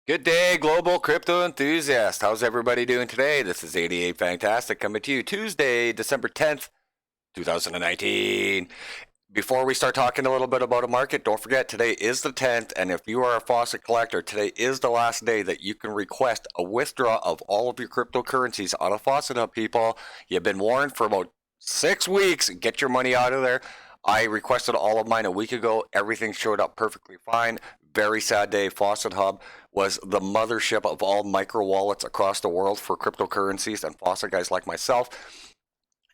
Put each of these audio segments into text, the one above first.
Good day, global crypto enthusiast. How's everybody doing today? This is 88 Fantastic coming to you Tuesday, December 10th, 2019. Before we start talking a little bit about a market, don't forget today is the 10th, and if you are a Faucet collector, today is the last day that you can request a withdrawal of all of your cryptocurrencies out of Faucet Hub, people. You've been warned for about 6 weeks. Get your money out of there. I requested all of mine a week ago. Everything showed up perfectly fine. Very sad day. Faucet Hub was the mothership of all micro wallets across the world for cryptocurrencies and Faucet guys like myself.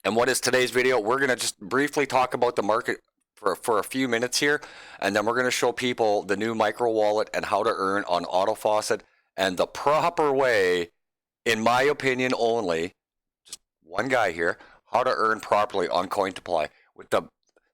And what is today's video? We're going to just briefly talk about the market for a few minutes here, and then we're going to show people the new micro wallet and how to earn on Auto Faucet and the proper way, in my opinion only, just one guy here, how to earn properly on Cointiply with the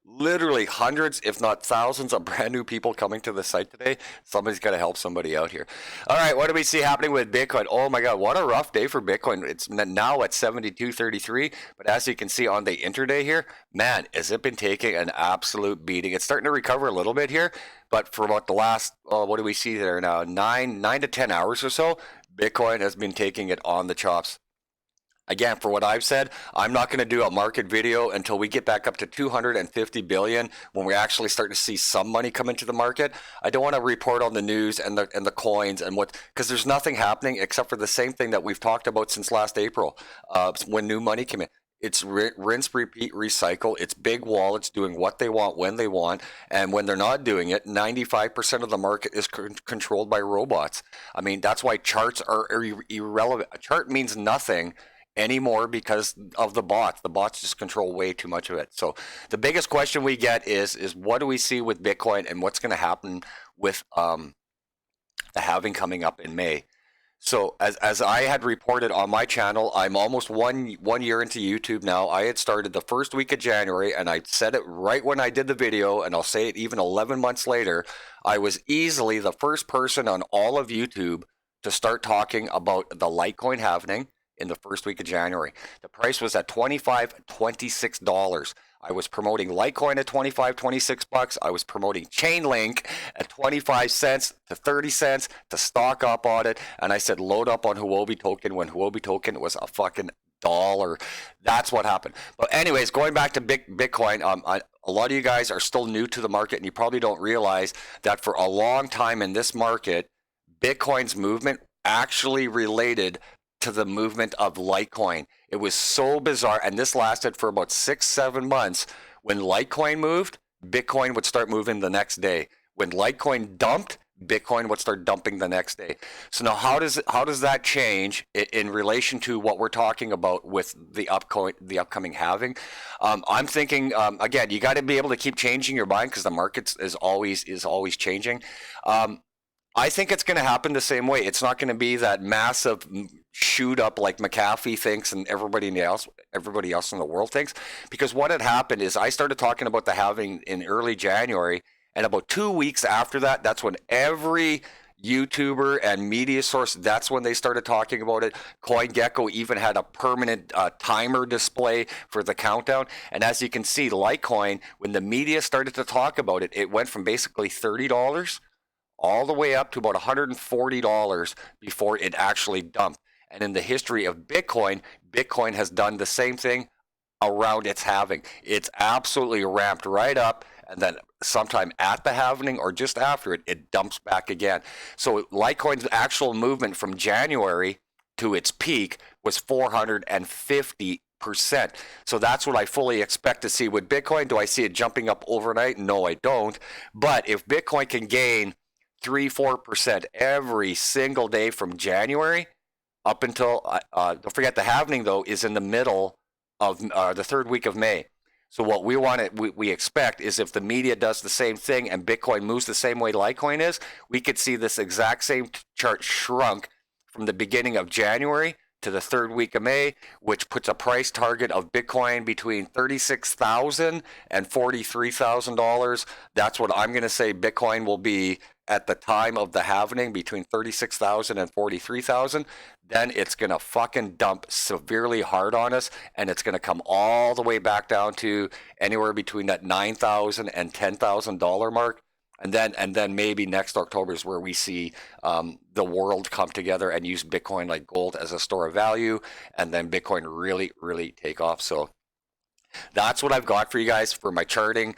literally hundreds, if not thousands, of brand new people coming to the site today. Somebody's got to help somebody out here. All right, what do we see happening with Bitcoin? Oh my God, what a rough day for Bitcoin. It's now at 72.33, but as you can see on the intraday here, man, has it been taking an absolute beating. It's starting to recover a little bit here, but for about the last, what do we see there now? Nine to 10 hours or so, Bitcoin has been taking it on the chops. Again, for what I've said, I'm not going to do a market video until we get back up to 250 billion when we actually start to see some money come into the market. I don't want to report on the news and the coins and what, because there's nothing happening except for the same thing that we've talked about since last April, when new money came in. It's rinse, repeat, recycle. It's big wallets doing what they want when they want. And when they're not doing it, 95% of the market is controlled by robots. I mean, that's why charts are irrelevant. A chart means nothing anymore because of the bots. The bots just control way too much of it. So the biggest question we get is what do we see with Bitcoin and what's going to happen with the halving coming up in May? So as I had reported on my channel, I'm almost one year into YouTube now. I had started the first week of January, and I said it right when I did the video, and I'll say it even 11 months later. I was easily the first person on all of YouTube to start talking about the Litecoin halving in the first week of January. The price was at $26. I was promoting Litecoin at $26. I was promoting Chainlink at 25 cents to 30 cents to stock up on it. And I said, load up on Huobi token when Huobi token was a fucking dollar. That's what happened. But anyways, going back to Bitcoin, a lot of you guys are still new to the market, and you probably don't realize that for a long time in this market, Bitcoin's movement actually related to the movement of Litecoin. It was so bizarre, and this lasted for about 6-7 months. When Litecoin moved, Bitcoin would start moving the next day. When Litecoin dumped, Bitcoin would start dumping the next day. So now, how does that change in relation to what we're talking about with the upcoming halving? I'm thinking again, you got to be able to keep changing your mind because the market is always changing. I think it's going to happen the same way. It's not going to be that massive shoot up like McAfee thinks and everybody else in the world thinks. Because what had happened is I started talking about the halving in early January, and about 2 weeks after that, that's when every YouTuber and media source, that's when they started talking about it. CoinGecko even had a permanent timer display for the countdown. And as you can see, Litecoin, when the media started to talk about it, it went from basically $30 all the way up to about $140 before it actually dumped. And in the history of Bitcoin, Bitcoin has done the same thing around its halving. It's absolutely ramped right up, and then sometime at the halving or just after it, it dumps back again. So Litecoin's actual movement from January to its peak was 450%. So that's what I fully expect to see with Bitcoin. Do I see it jumping up overnight? No, I don't. But if Bitcoin can gain 3-4% every single day from January up until, don't forget the halving though is in the middle of the third week of May. So what we expect is if the media does the same thing and Bitcoin moves the same way Litecoin is, we could see this exact same chart shrunk from the beginning of January to the third week of May, which puts a price target of Bitcoin between $36,000 and $43,000. That's what I'm going to say Bitcoin will be at the time of the halving, between 36,000 and 43,000. Then it's going to fucking dump severely hard on us, and it's going to come all the way back down to anywhere between that $9,000 and $10,000 mark. And then maybe next October is where we see the world come together and use Bitcoin like gold as a store of value, and then Bitcoin really take off. So that's what I've got for you guys for my charting.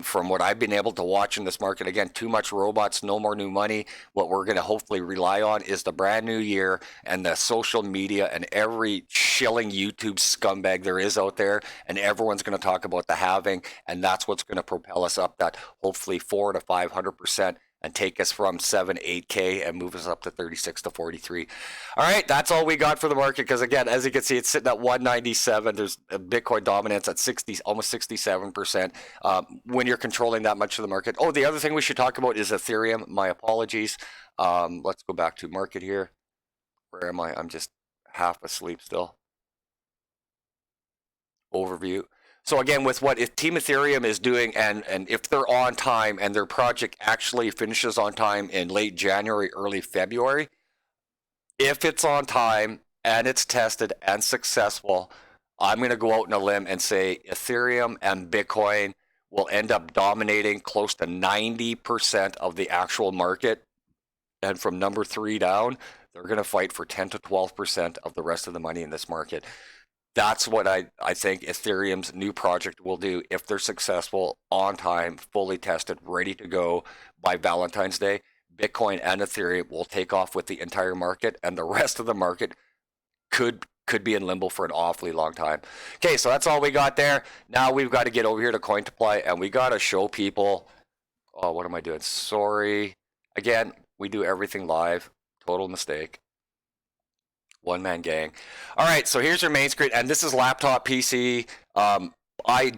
From what I've been able to watch in this market, again, too much robots, no more new money. What we're going to hopefully rely on is the brand new year and the social media and every shilling YouTube scumbag there is out there. And everyone's going to talk about the halving. And that's what's going to propel us up that hopefully 400 to 500%. And take us from 7-8K and move us up to 36 to 43. All right, that's all we got for the market. Because again, as you can see, it's sitting at 197. There's a Bitcoin dominance at 60, almost 67%. When you're controlling that much of the market. Oh, the other thing we should talk about is Ethereum. My apologies. Let's go back to market here. Where am I? I'm just half asleep still. Overview. So again, with what if Team Ethereum is doing, and if they're on time and their project actually finishes on time in late January, early February, if it's on time and it's tested and successful, I'm going to go out on a limb and say Ethereum and Bitcoin will end up dominating close to 90% of the actual market. And from number 3 down, they're going to fight for 10 to 12% of the rest of the money in this market. That's what I think Ethereum's new project will do if they're successful, on time, fully tested, ready to go by Valentine's Day. Bitcoin and Ethereum will take off with the entire market, and the rest of the market could be in limbo for an awfully long time. Okay, so that's all we got there. Now we've got to get over here to Cointiply, and we got to show people. Oh, what am I doing? Sorry. Again, we do everything live. Total mistake. One man gang. All right, so here's your main screen, and this is laptop PC. I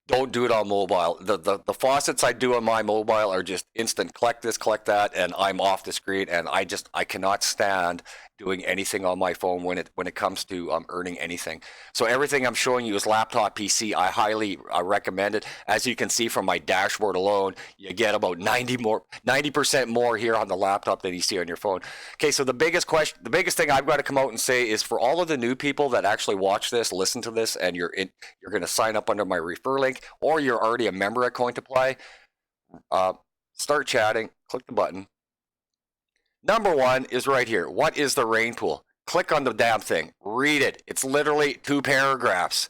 don't do it on mobile. The faucets I do on my mobile are just instant collect this, collect that, and I'm off the screen. And I cannot stand doing anything on my phone when it comes to earning anything. So everything I'm showing you is laptop PC. I highly recommend it. As you can see from my dashboard alone, you get about 90% more here on the laptop than you see on your phone. Okay, so the biggest thing I've got to come out and say is for all of the new people that actually watch this, listen to this, and you're going to sign up under my refer link, or you're already a member at Cointiply, start chatting, click the button. Number 1 is right here. What is the rain pool? Click on the damn thing. Read it. It's literally 2 paragraphs.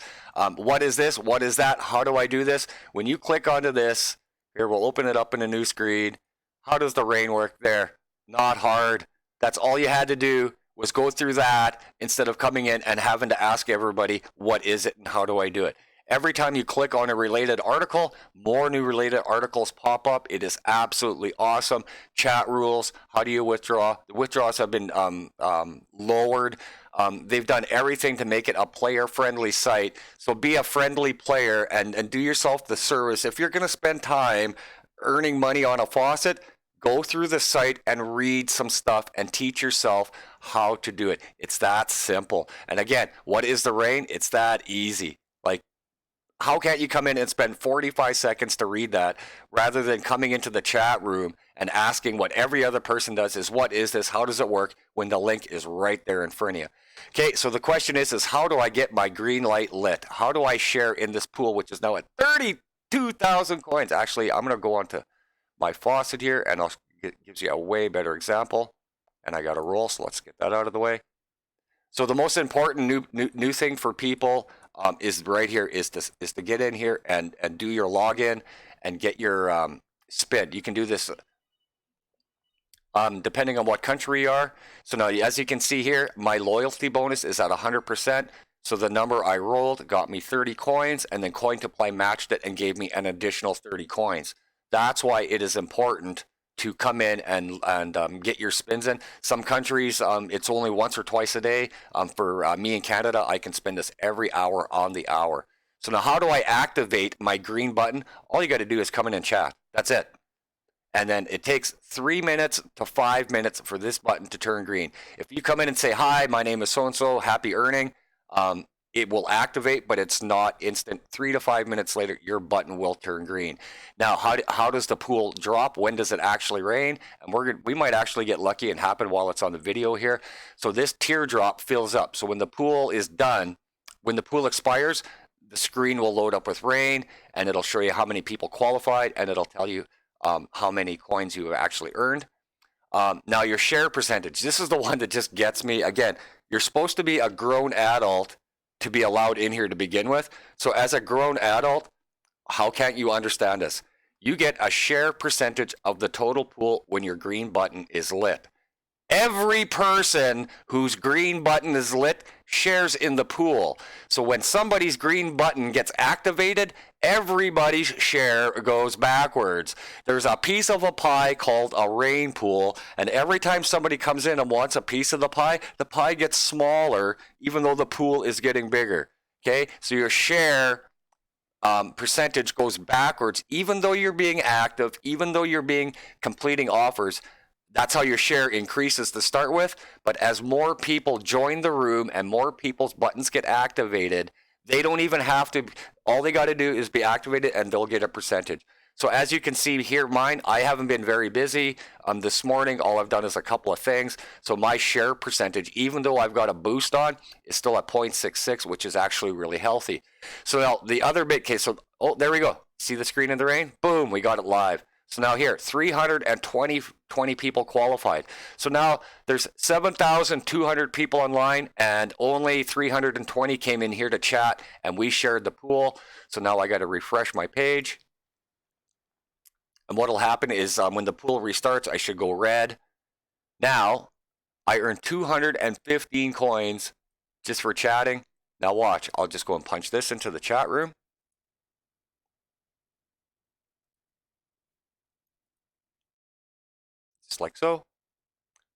What is this? What is that? How do I do this? When you click onto this, here, we'll open it up in a new screen. How does the rain work there? Not hard. That's all you had to do was go through that instead of coming in and having to ask everybody, what is it and how do I do it? Every time you click on a related article, more new related articles pop up. It is absolutely awesome. Chat rules. How do you withdraw? The withdrawals have been lowered. They've done everything to make it a player-friendly site. So be a friendly player and do yourself the service. If you're going to spend time earning money on a faucet, go through the site and read some stuff and teach yourself how to do it. It's that simple. And again, what is the rain? It's that easy. Like, how can't you come in and spend 45 seconds to read that rather than coming into the chat room and asking what every other person does is, what is this? How does it work? When the link is right there in front of you. Okay, so the question is how do I get my green light lit? How do I share in this pool, which is now at 32,000 coins? Actually, I'm going to go on to my faucet here and it gives you a way better example. And I got to roll, so let's get that out of the way. So the most important new thing for people is right here is to get in here and do your login and get your spin. You can do this depending on what country you are. So now, as you can see here, my loyalty bonus is at 100%. So the number I rolled got me 30 coins, and then Cointiply matched it and gave me an additional 30 coins. That's why it is important to come in and get your spins in. Some countries, it's only once or twice a day. For me in Canada, I can spin this every hour on the hour. So now how do I activate my green button? All you got to do is come in and chat. That's it. And then it takes 3 minutes to 5 minutes for this button to turn green. If you come in and say, hi, my name is so-and-so, happy earning, it will activate, but it's not instant. 3 to 5 minutes later, your button will turn green. Now, how does the pool drop? When does it actually rain? And we might actually get lucky and happen while it's on the video here. So this teardrop fills up. So when the pool is done, when the pool expires, the screen will load up with rain, and it'll show you how many people qualified, and it'll tell you how many coins you have actually earned. Now your share percentage, this is the one that just gets me. Again, you're supposed to be a grown adult to be allowed in here to begin with. So as a grown adult, how can't you understand this? You get a share percentage of the total pool when your green button is lit. Every person whose green button is lit shares in the pool. So when somebody's green button gets activated, everybody's share goes backwards. There's a piece of a pie called a rain pool, and every time somebody comes in and wants a piece of the pie gets smaller, even though the pool is getting bigger. Okay, so your share percentage goes backwards, even though you're being active, even though you're being completing offers. That's how your share increases to start with. But as more people join the room and more people's buttons get activated, they don't even have to. All they got to do is be activated and they'll get a percentage. So as you can see here, mine, I haven't been very busy. This morning, all I've done is a couple of things. So my share percentage, even though I've got a boost on, is still at 0.66, which is actually really healthy. So now the other bit, okay, so, oh, there we go. See the screen in the rain? Boom, we got it live. So now here, 320 people qualified. So now there's 7,200 people online and only 320 came in here to chat and we shared the pool. So now I got to refresh my page. And what'll happen is when the pool restarts, I should go red. Now I earned 215 coins just for chatting. Now watch, I'll just go and punch this into the chat room. Just like so.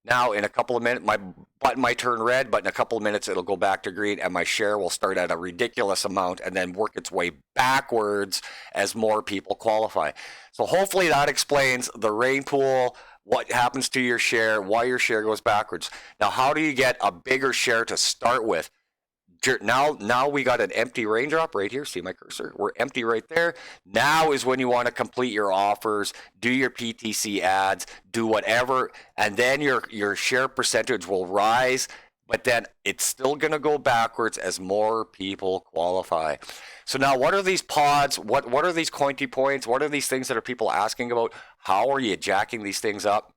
Now in a couple of minutes, my button might turn red, but in a couple of minutes it'll go back to green and my share will start at a ridiculous amount and then work its way backwards as more people qualify. So hopefully that explains the rain pool, what happens to your share, why your share goes backwards. Now, how do you get a bigger share to start with? Now we got an empty raindrop right here. See my cursor? We're empty right there. Now is when you want to complete your offers, do your PTC ads, do whatever, and then your share percentage will rise, but then it's still going to go backwards as more people qualify. So now what are these pods? What are these Cointiply points? What are these things that are people asking about? How are you jacking these things up?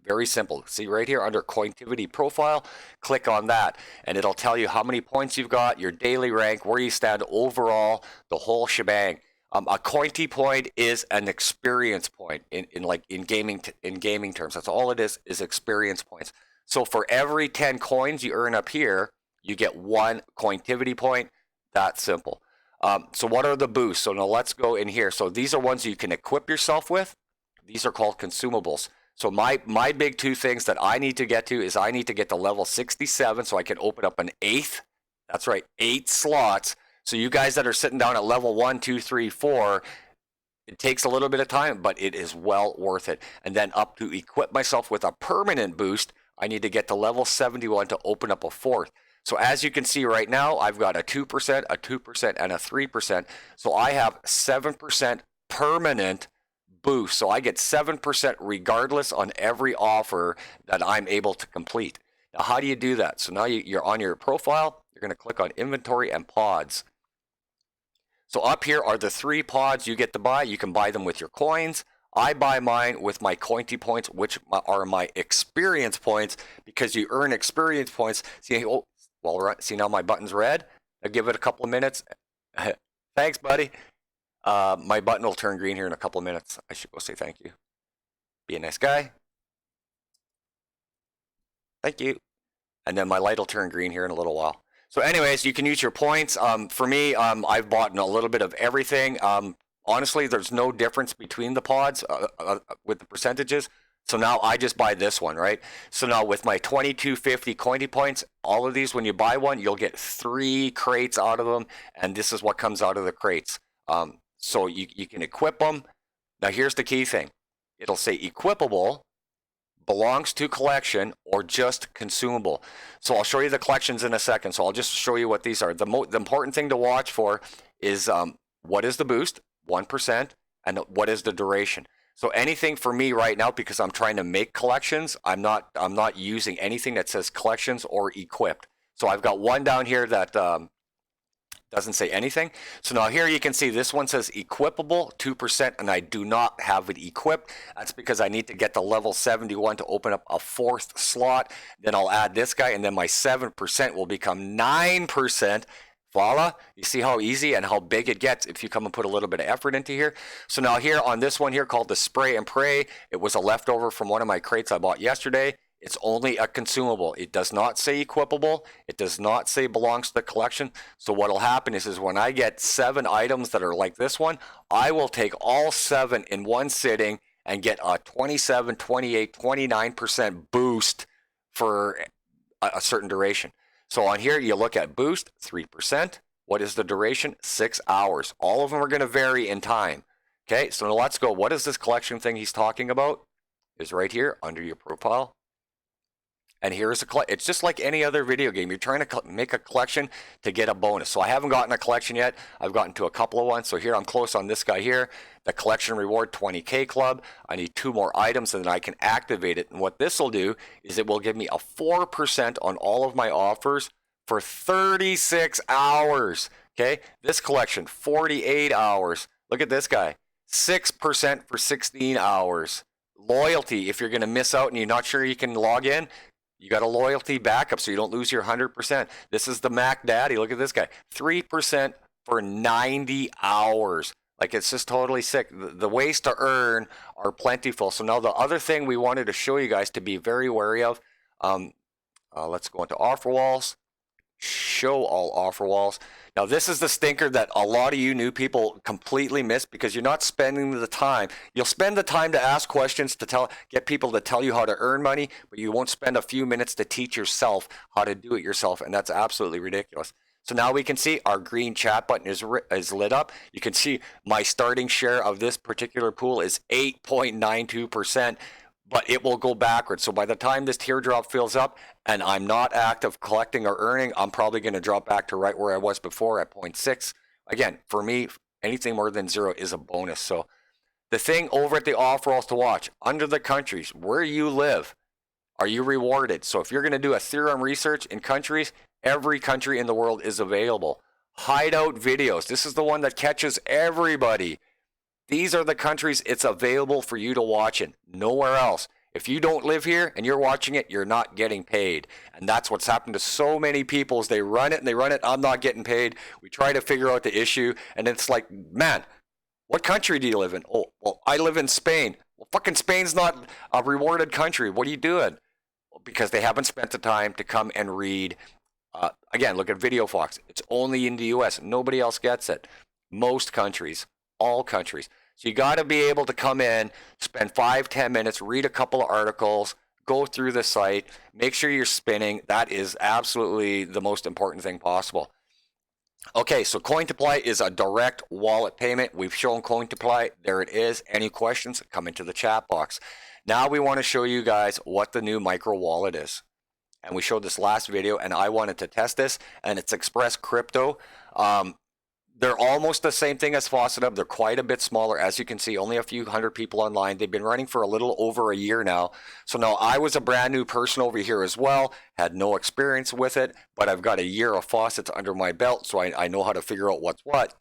Very simple. See right here under Cointiply profile, click on that and it'll tell you how many points you've got, your daily rank, where you stand overall, the whole shebang. A Cointiply point is an experience point in gaming terms. That's all it is experience points. So for every 10 coins you earn up here, you get one Cointiply point. That's simple. So what are the boosts? So now let's go in here. So these are ones you can equip yourself with. These are called consumables. So my big two things that I need to get to is I need to get to level 67 so I can open up an 8th. That's right, 8 slots. So you guys that are sitting down at level 1, 2, 3, 4, it takes a little bit of time, but it is well worth it. And then up to equip myself with a permanent boost, I need to get to level 71 to open up a 4th. So as you can see right now, I've got a 2%, a 2%, and a 3%. So I have 7% permanent boost. So I get 7% regardless on every offer that I'm able to complete. Now, how do you do that? So now you're on your profile. You're going to click on inventory and pods. So up here are the 3 pods you get to buy. You can buy them with your coins. I buy mine with my Cointiply points, which are my experience points, because you earn experience points. See, oh, well, see now my button's red. I'll give it a couple of minutes. Thanks, buddy. My button will turn green here in a couple of minutes. I should go say thank you. Be a nice guy. Thank you. And then my light will turn green here in a little while. So anyways, you can use your points. For me, I've bought a little bit of everything. Honestly, there's no difference between the pods with the percentages. So now I just buy this one, right? So now with my 2250 Cointiply points, all of these, when you buy one, you'll get 3 crates out of them. And this is what comes out of the crates. So you can equip them. Now here's the key thing. It'll say equipable, belongs to collection, or just consumable. So I'll show you the collections in a second. So I'll just show you what these are. The important thing to watch for is what is the boost, 1%, and what is the duration. So anything for me right now, because I'm trying to make collections, I'm not using anything that says collections or equipped. So I've got one down here that doesn't say anything. So now here you can see this one says equipable 2%, and I do not have it equipped. That's because I need to get to level 71 to open up a 4th slot. Then I'll add this guy, and then my 7% will become 9%. Voila, you see how easy and how big it gets if you come and put a little bit of effort into here. So now here on this one here called the Spray and Pray, it was a leftover from one of my crates I bought yesterday. It's only a consumable. It does not say equipable. It does not say belongs to the collection. So what will happen is when I get 7 items that are like this one, I will take all 7 in one sitting and get a 27, 28, 29% boost for a certain duration. So on here, you look at boost, 3%. What is the duration? 6 hours. All of them are going to vary in time. Okay, so now let's go. What is this collection thing he's talking about? Is right here under your profile. And here's it's just like any other video game. You're trying to make a collection to get a bonus. So I haven't gotten a collection yet. I've gotten to a couple of ones. So here I'm close on this guy here. The collection reward 20K club. I need 2 more items and then I can activate it. And what this will do is it will give me a 4% on all of my offers for 36 hours. Okay, this collection, 48 hours. Look at this guy, 6% for 16 hours. Loyalty, if you're going to miss out and you're not sure you can log in, you got a loyalty backup so you don't lose your 100%. This is the Mac Daddy. Look at this guy. 3% for 90 hours. Like, it's just totally sick. The ways to earn are plentiful. So now the other thing we wanted to show you guys to be very wary of, let's go into offer walls. Show all offer walls. Now this is the stinker that a lot of you new people completely miss because you're not spending the time. You'll spend the time to ask questions to get people to tell you how to earn money, but you won't spend a few minutes to teach yourself how to do it yourself, and that's absolutely ridiculous. So now we can see our green chat button is lit up. You can see my starting share of this particular pool is 8.92%. But it will go backwards. So by the time this teardrop fills up and I'm not active collecting or earning, I'm probably going to drop back to right where I was before at 0.6. Again, for me, anything more than 0 is a bonus. So the thing over at the offer walls to watch, under the countries where you live, are you rewarded? So if you're going to do a theorem research in countries, every country in the world is available. Hideout videos. This is the one that catches everybody. These are the countries it's available for you to watch in, nowhere else. If you don't live here and you're watching it, you're not getting paid. And that's what's happened to so many people is they run it and they run it, I'm not getting paid. We try to figure out the issue and it's like, man, what country do you live in? Oh, well, I live in Spain. Well, fucking Spain's not a rewarded country. What are you doing? Well, because they haven't spent the time to come and read. Again, look at Video Fox. It's only in the US. Nobody else gets it. Most countries. All countries. So you got to be able to come in, spend 5-10 minutes, read a couple of articles, go through the site, make sure you're spinning. That is absolutely the most important thing possible. Okay, so Cointiply is a direct wallet payment. We've shown Cointiply. There it is. Any questions, come into the chat box. Now we want to show you guys what the new micro wallet is. And we showed this last video, and I wanted to test this, and it's Express Crypto. They're almost the same thing as Faucet. They're quite a bit smaller. As you can see, only a few hundred people online. They've been running for a little over a year now. So now I was a brand new person over here as well. Had no experience with it, but I've got a year of Faucets under my belt, so I know how to figure out what's what.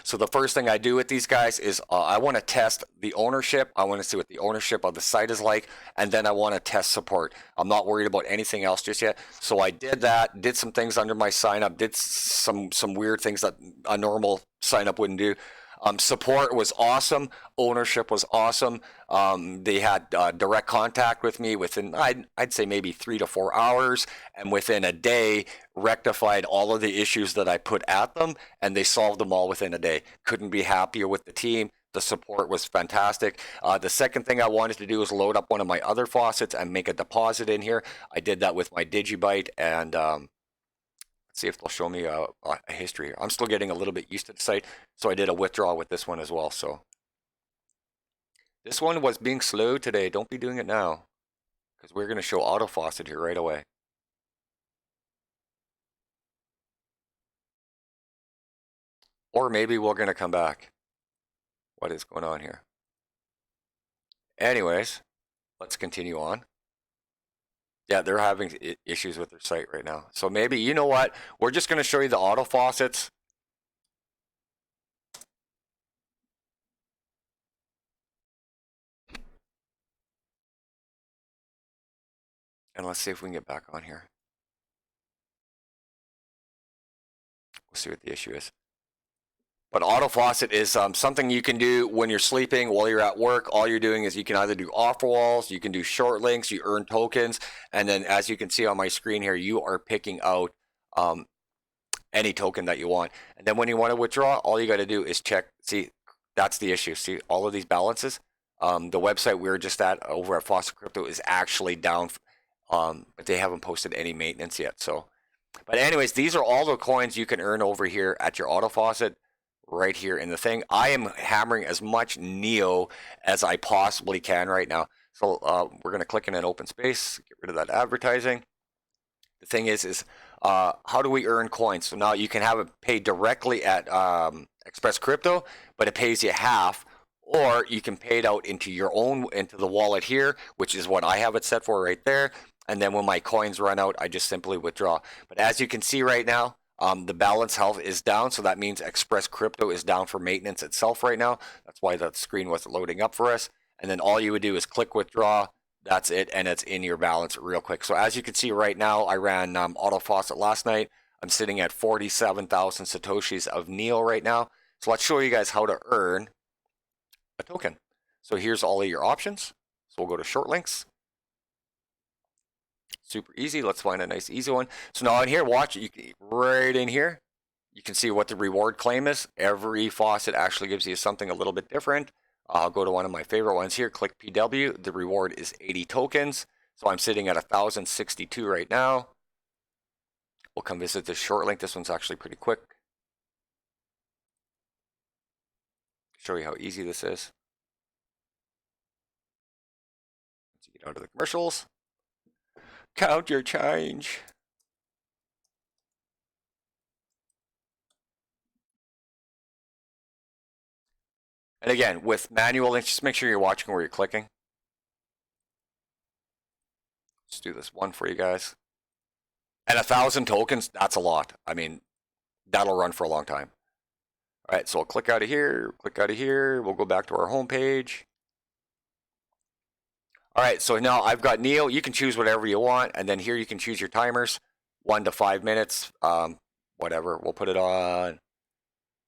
So the first thing I do with these guys is I want to test the ownership. I want to see what the ownership of the site is like, and then I want to test support. I'm not worried about anything else just yet. So I did that, did some things under my sign up, did some weird things that a normal sign up wouldn't do. Support was awesome. Ownership was awesome. They had direct contact with me within, I'd say maybe 3 to 4 hours, and within a day rectified all of the issues that I put at them, and they solved them all within a day. Couldn't be happier with the team. The support was fantastic. The second thing I wanted to do was load up one of my other faucets and make a deposit in here. I did that with my Digibyte, and see if they'll show me a history here. I'm still getting a little bit used to the site, so I did a withdrawal with this one as well. So this one was being slow today. Don't be doing it now, because we're going to show auto faucet here right away. Or maybe we're going to come back. What is going on here? Anyways, let's continue on. Yeah, they're having issues with their site right now. So maybe, you know what? We're just going to show you the auto faucets. And let's see if we can get back on here. We'll see what the issue is. But auto faucet is something you can do when you're sleeping, while you're at work. All you're doing is you can either do offer walls, you can do short links, you earn tokens, and then as you can see on my screen here, you are picking out any token that you want. And then when you want to withdraw, all you got to do is check. See, that's the issue. See all of these balances. The website we were just at over at Faucet Crypto is actually down, but they haven't posted any maintenance yet. So, but anyways, these are all the coins you can earn over here at your auto faucet. Right here in the thing, I am hammering as much Neo as I possibly can right now. So we're going to click in an open space, get rid of that advertising. The thing is how do we earn coins? So now you can have it paid directly at Express Crypto, but it pays you half, or you can pay it out into your own, into the wallet here, which is what I have it set for right there. And then when my coins run out, I just simply withdraw. But as you can see right now, the balance health is down, so that means Express Crypto is down for maintenance itself right now. That's why that screen wasn't loading up for us. And then all you would do is click withdraw. That's it, and it's in your balance real quick. So as you can see right now, I ran auto faucet last night. I'm sitting at 47,000 satoshis of Neo right now. So let's show you guys how to earn a token. So here's all of your options. So we'll go to short links. Super easy. Let's find a nice easy one. So now in here, watch, you can, right in here, you can see what the reward claim is. Every faucet actually gives you something a little bit different. I'll go to one of my favorite ones here, click PW. The reward is 80 tokens. So I'm sitting at 1,062 right now. We'll come visit this short link. This one's actually pretty quick. Show you how easy this is. Let's get out of the commercials. Count your change. And again, with manual links, just make sure you're watching where you're clicking. Let's do this one for you guys. And 1,000 tokens, that's a lot. I mean, that'll run for a long time. All right, so I'll click out of here, click out of here. We'll go back to our home page. All right, so now I've got Neo. You can choose whatever you want, and then here you can choose your timers, 1 to 5 minutes, whatever. We'll put it on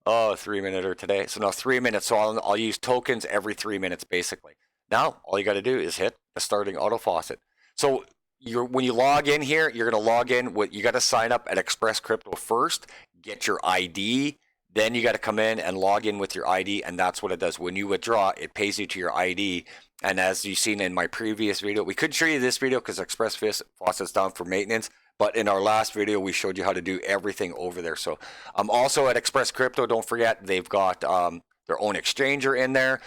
3 minute today. So now 3 minutes. So I'll use tokens every 3 minutes basically. Now all you got to do is hit the starting auto faucet. So when you log in here, you're going to log in with, you got to sign up at Express Crypto first, get your ID. Then you got to come in and log in with your ID, and that's what it does. When you withdraw, it pays you to your ID. And as you've seen in my previous video, we couldn't show you this video because Express Faucet's down for maintenance. But in our last video, we showed you how to do everything over there. So also at Express Crypto, don't forget, they've got their own exchanger in there.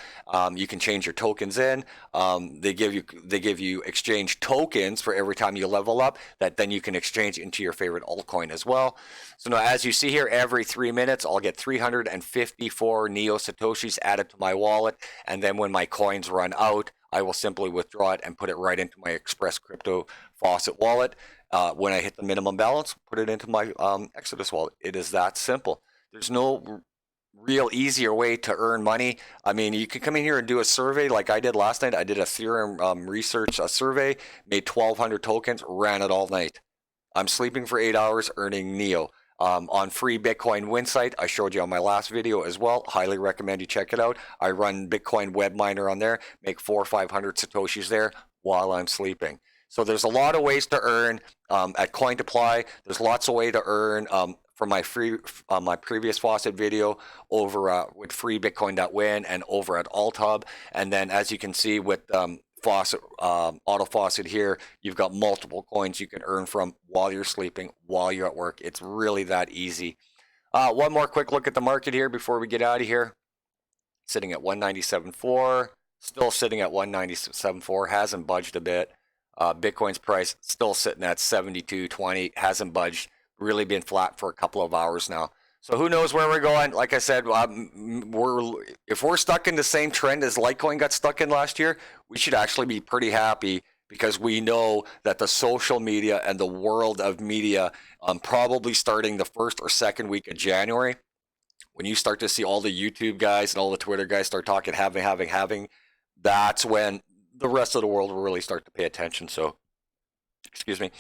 You can change your tokens in. They give you exchange tokens for every time you level up that then you can exchange into your favorite altcoin as well. So now as you see here, every 3 minutes, I'll get 354 Neo Satoshis added to my wallet. And then when my coins run out, I will simply withdraw it and put it right into my Express Crypto Faucet wallet. When I hit the minimum balance, put it into my Exodus wallet. It is that simple. There's no real easier way to earn money. I mean, you can come in here and do a survey like I did last night. I did a Ethereum research survey, made 1,200 tokens, ran it all night. I'm sleeping for 8 hours, earning Neo. On free Bitcoin win site, I showed you on my last video as well. Highly recommend you check it out. I run Bitcoin web miner on there, make 400 or 500 Satoshis there while I'm sleeping. So there's a lot of ways to earn at Cointiply. There's lots of ways to earn from my free my previous faucet video over with freebitcoin.win and over at AltHub. And then as you can see with faucet auto faucet here, you've got multiple coins you can earn from while you're sleeping, while you're at work. It's really that easy. One more quick look at the market here before we get out of here. Sitting at 197.4, still sitting at 197.4, hasn't budged a bit. Bitcoin's price still sitting at 72.20, hasn't budged, really been flat for a couple of hours now. So who knows where we're going? Like I said, if we're stuck in the same trend as Litecoin got stuck in last year, we should actually be pretty happy because we know that the social media and the world of media, probably starting the first or second week of January, when you start to see all the YouTube guys and all the Twitter guys start talking having, that's when the rest of the world will really start to pay attention. So, excuse me.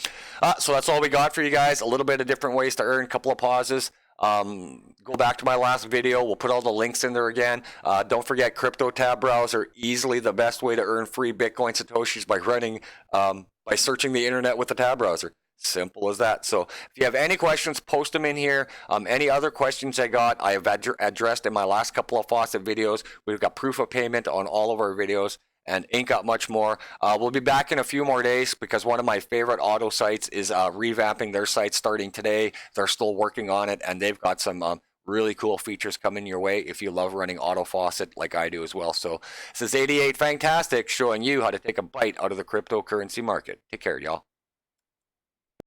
So that's all we got for you guys. A little bit of different ways to earn, a couple of pauses. Go back to my last video. We'll put all the links in there again. Don't forget, Crypto Tab Browser, easily the best way to earn free Bitcoin Satoshis by searching the internet with the tab browser. Simple as that. So if you have any questions, post them in here. Any other questions I got, I have addressed in my last couple of Faucet videos. We've got proof of payment on all of our videos, and ain't got much more. We'll be back in a few more days because one of my favorite auto sites is revamping their site starting today. They're still working on it, and they've got some really cool features coming your way if you love running auto faucet like I do as well. So this is 88 Fantastic, showing you how to take a bite out of the cryptocurrency market. Take care, y'all.